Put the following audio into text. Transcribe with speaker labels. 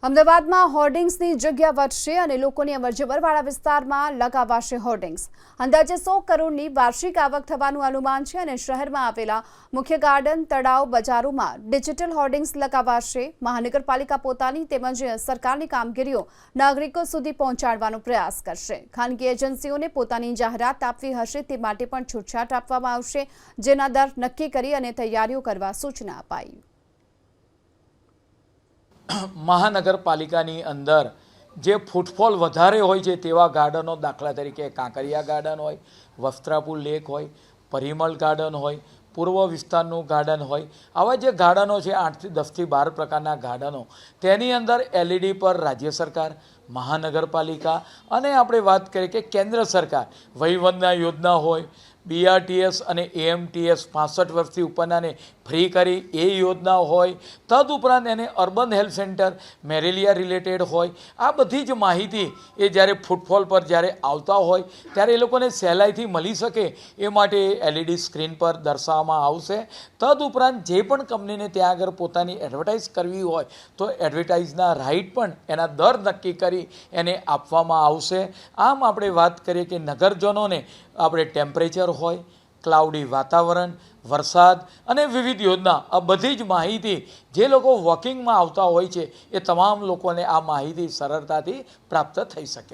Speaker 1: અમદાવાદમાં હોર્ડિંગ્સની જગ્યા વધશે અને લોકોની અવરજવરવાળા વિસ્તારમાં લગાવાશે હોર્ડિંગ્સ। અંદાજે 100 કરોડની વાર્ષિક આવક થવાનું અનુમાન છે અને શહેરમાં આવેલા મુખ્ય ગાર્ડન, તળાવ, બજારોમાં ડિજિટલ હોર્ડિંગ્સ લગાવાશે। મહાનગરપાલિકા પોતાની તેમજ સરકારની કામગીરીઓ નાગરિકો સુધી પહોંચાડવાનો પ્રયાસ કરશે। ખાનગી એજન્સીઓને પોતાની જાહેરાત આપવી હશે તે માટે પણ છૂટછાટ આપવામાં આવશે, જેના દર નક્કી કરી અને તૈયારીઓ કરવા સૂચના અપાઈ।
Speaker 2: મહાનગરપાલિકાની અંદર જે ફૂટફોલ વધારે હોય છે તેવા ગાર્ડનો, દાખલા તરીકે કાંકરિયા ગાર્ડન હોય, વસ્ત્રાપુર લેક હોય, પરિમલ ગાર્ડન હોય, પૂર્વ વિસ્તારનું ગાર્ડન હોય, આવા જે ગાર્ડનો છે 8 થી 10 થી 12 પ્રકારના ગાર્ડનો, તેની અંદર LED પર રાજ્ય સરકાર, મહાનગરપાલિકા અને આપણે વાત કરીએ કે કેન્દ્ર સરકાર વહીવંદના યોજના હોય, BRTS અને AMTS 65 વર્ષથી ઉપરનાને ફ્રી કરી એ યોજના હોય, તદુપરાંત એને urban health centre malaria related હોય, આ બધી જ માહિતી એ જ્યારે ફૂટફોલ પર જ્યારે આવતા હોય ત્યારે એ લોકોને સહેલાઈથી મળી શકે એ માટે LED સ્ક્રીન પર દર્શાવવામાં આવશે। તદુપરાંત જે પણ કંપનીને ત્યાં આગળ પોતાની એડવર્ટાઇઝ કરવી હોય તો એડવર્ટાઇઝના રાઇટ પણ એના દર નક્કી કરી એને આપવામાં આવશે। આમ આપણે વાત કરીએ કે નગરજનોને આપણે ટેમ્પરેચર હોય, ક્લાઉડી વાતાવરણ, વરસાદ અને વિવિધ યોજના, આ બધી જ માહિતી જે લોકો વોકિંગમાં આવતા હોય છે એ તમામ લોકોને આ માહિતી સરળતાથી પ્રાપ્ત થઈ શકે।